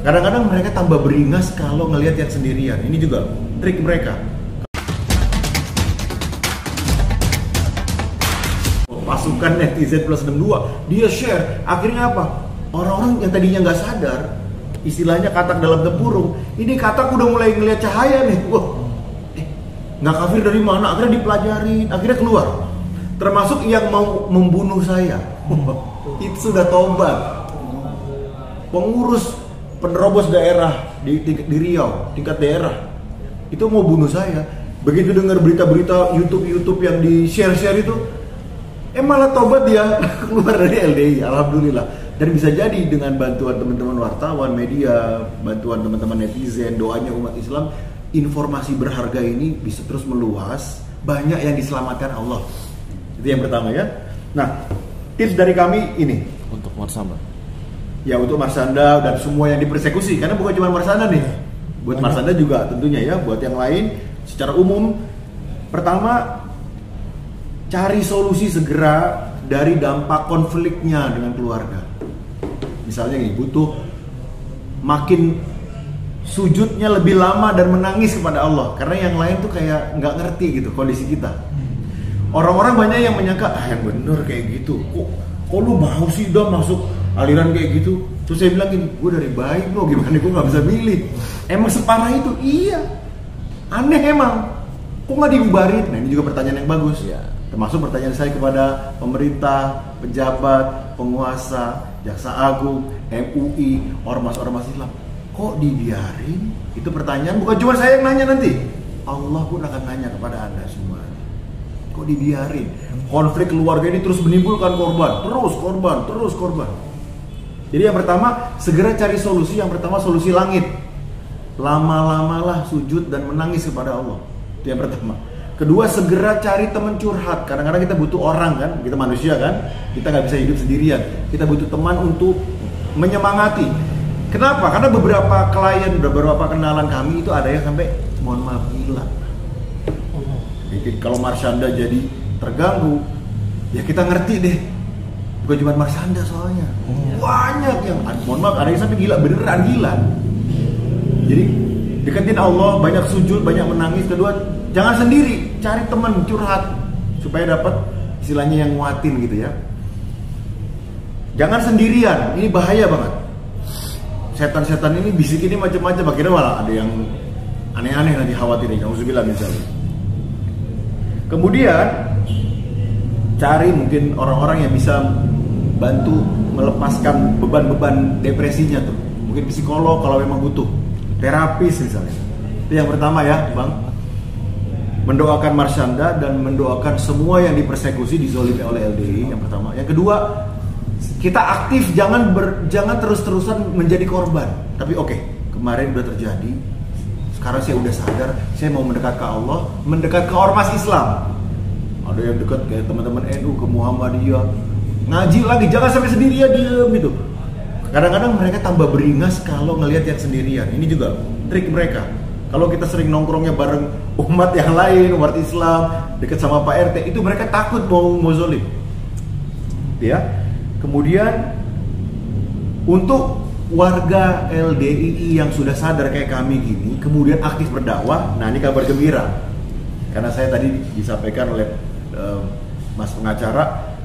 Kadang-kadang mereka tambah beringas kalau ngelihat yang sendirian. Ini juga trik mereka. Pasukan netizen plus 62, dia share. Akhirnya apa? Orang-orang yang tadinya nggak sadar, istilahnya katak dalam tempurung, ini katak udah mulai ngelihat cahaya nih. Wah, nggak kafir dari mana? Akhirnya dipelajari, akhirnya keluar. Termasuk yang mau membunuh saya. Itu sudah tobat. Pengurus penerobos daerah di Riau, tingkat daerah, itu mau bunuh saya. Begitu dengar berita-berita YouTube yang di share-share itu, malah tobat dia, keluar dari LDI. Alhamdulillah. Dan bisa jadi dengan bantuan teman-teman wartawan, media, bantuan teman-teman netizen, doanya umat Islam, informasi berharga ini bisa terus meluas, banyak yang diselamatkan Allah. Itu yang pertama ya. Nah, tips dari kami ini untuk Marsanda. Ya, untuk Marsanda dan semua yang dipersekusi, karena bukan cuma Marsanda nih. Buat Marsanda juga tentunya ya, buat yang lain secara umum. Pertama, cari solusi segera dari dampak konfliknya dengan keluarga. Misalnya nih, butuh makin sujudnya lebih lama dan menangis kepada Allah, karena yang lain tuh kayak nggak ngerti gitu kondisi kita. Orang-orang banyak yang menyangka, yang bener kayak gitu. Kok lu mau sih udah masuk aliran kayak gitu? Terus saya bilang gini, gue dari baik loh, gimana gue nggak bisa milih? Emang separah itu? Iya. Aneh emang. Kok nggak dibubarin? Nah, ini juga pertanyaan yang bagus. Ya. Termasuk pertanyaan saya kepada pemerintah, pejabat, penguasa, Jaksa Agung, MUI, ormas-ormas Islam. Kok dibiarin? Itu pertanyaan bukan cuma saya yang nanya nanti. Allah pun akan nanya kepada Anda semua. Kok dibiarin? Konflik keluarga ini terus menimbulkan korban. Terus korban. Jadi yang pertama, segera cari solusi. Yang pertama, solusi langit. Lama-lamalah sujud dan menangis kepada Allah. Itu yang pertama. Kedua, segera cari teman curhat. Kadang-kadang kita butuh orang kan, kita manusia kan, kita nggak bisa hidup sendirian. Kita butuh teman untuk menyemangati. Kenapa? Karena beberapa klien, beberapa kenalan kami itu ada yang sampai, mohon maaf, gila. Jadi kalau Marsanda jadi terganggu, ya kita ngerti deh. Bukan cuma Marsanda soalnya, banyak yang, mohon maaf, ada yang sampai gila, beneran gila. Jadi deketin Allah, banyak sujud, banyak menangis. Kedua, jangan sendiri, cari teman curhat supaya dapat istilahnya yang nguatin gitu ya. Jangan sendirian, ini bahaya banget. Setan-setan ini bisik ini macam-macam, akhirnya malah ada yang aneh-aneh nanti khawatirin. Nauzubillah misalnya. Kemudian cari mungkin orang-orang yang bisa bantu melepaskan beban-beban depresinya tuh. Mungkin psikolog kalau memang butuh, terapis misalnya. Itu yang pertama ya, Bang. Mendoakan Marsanda dan mendoakan semua yang dipersekusi, dizolimi oleh LDI, yang pertama. Yang kedua, kita aktif, jangan terus-terusan menjadi korban. Tapi oke, kemarin udah terjadi. Sekarang saya udah sadar, saya mau mendekat ke Allah, mendekat ke ormas Islam. Ada yang dekat kayak teman-teman NU, ke Muhammadiyah. Ngaji lagi, jangan sampai sendirian diem gitu. Kadang-kadang mereka tambah beringas kalau ngelihat yang sendirian. Ini juga trik mereka. Kalau kita sering nongkrongnya bareng umat yang lain, umat Islam, dekat sama Pak RT, itu mereka takut mau zolim. Ya. Kemudian untuk warga LDII yang sudah sadar kayak kami gini, kemudian aktif berdakwah, nah ini kabar gembira. Karena saya tadi disampaikan oleh Mas pengacara,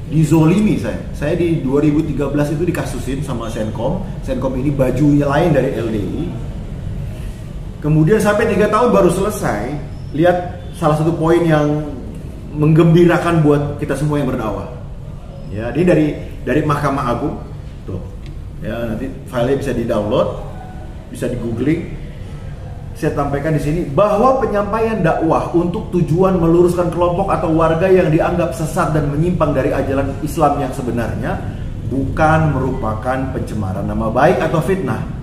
dizolimi saya di 2013 itu dikasusin sama Senkom ini bajunya lain dari LDI. Kemudian sampai 3 tahun baru selesai. Lihat salah satu poin yang menggembirakan buat kita semua yang berdakwah. Ya, ini dari Mahkamah Agung. Tuh. Ya, nanti filenya bisa di-download, bisa di-googling. Saya sampaikan di sini bahwa penyampaian dakwah untuk tujuan meluruskan kelompok atau warga yang dianggap sesat dan menyimpang dari ajaran Islam yang sebenarnya bukan merupakan pencemaran nama baik atau fitnah.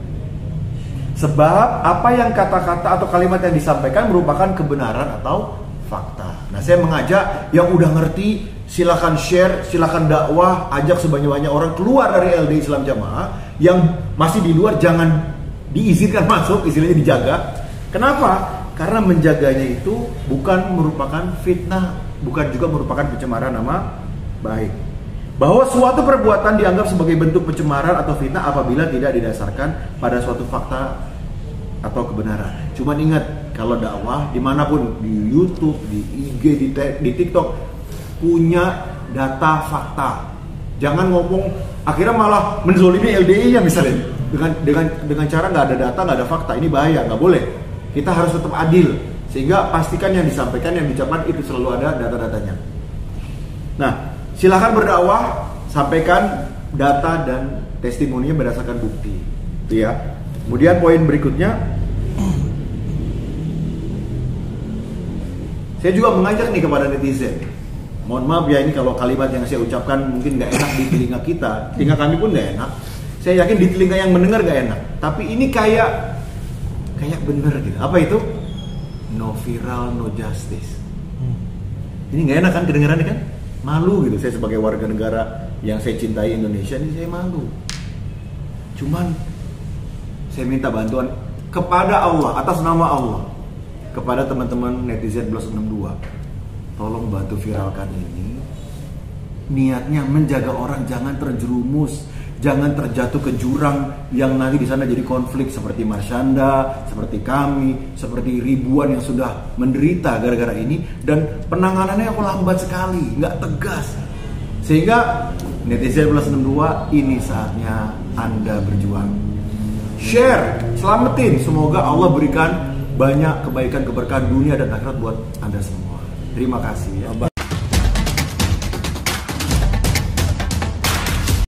Sebab apa yang kata-kata atau kalimat yang disampaikan merupakan kebenaran atau fakta. Nah, saya mengajak yang udah ngerti, silakan share, silakan dakwah, ajak sebanyak-banyak orang keluar dari LDI Islam Jamaah. Yang masih di luar jangan diizinkan masuk, istilahnya dijaga. Kenapa? Karena menjaganya itu bukan merupakan fitnah, bukan juga merupakan pencemaran nama baik. bahwa suatu perbuatan dianggap sebagai bentuk pencemaran atau fitnah apabila tidak didasarkan pada suatu fakta atau kebenaran. Cuman ingat, kalau dakwah dimanapun, di YouTube, di IG, di TikTok, punya data fakta. Jangan ngomong akhirnya malah menzolimi LDI-nya misalnya dengan cara nggak ada data, nggak ada fakta. Ini bahaya, nggak boleh. Kita harus tetap adil, sehingga pastikan yang disampaikan, yang diucapkan itu selalu ada data-datanya. Nah, silahkan berdakwah, sampaikan data dan testimoninya berdasarkan bukti, itu ya. Kemudian poin berikutnya, saya juga mengajak nih kepada netizen. Mohon maaf ya, ini kalau kalimat yang saya ucapkan mungkin nggak enak di telinga kita, telinga kami pun nggak enak. Saya yakin di telinga yang mendengar nggak enak. Tapi ini kayak bener gitu. Apa itu? No viral, no justice. Ini nggak enak kan kedengarannya kan? Malu gitu. Saya sebagai warga negara yang saya cintai Indonesia, ini saya malu. Cuman saya minta bantuan kepada Allah, atas nama Allah, kepada teman-teman netizen plus 62, tolong bantu viralkan ini. Niatnya menjaga orang jangan terjerumus, jangan terjatuh ke jurang yang nanti di sana jadi konflik seperti Marsyanda, seperti kami, seperti ribuan yang sudah menderita gara-gara ini, dan penanganannya aku lambat sekali, nggak tegas. Sehingga netizen plus 62, ini saatnya Anda berjuang. Share, selamatin, semoga Allah berikan banyak kebaikan, keberkahan dunia dan akhirat buat Anda semua. Terima kasih ya.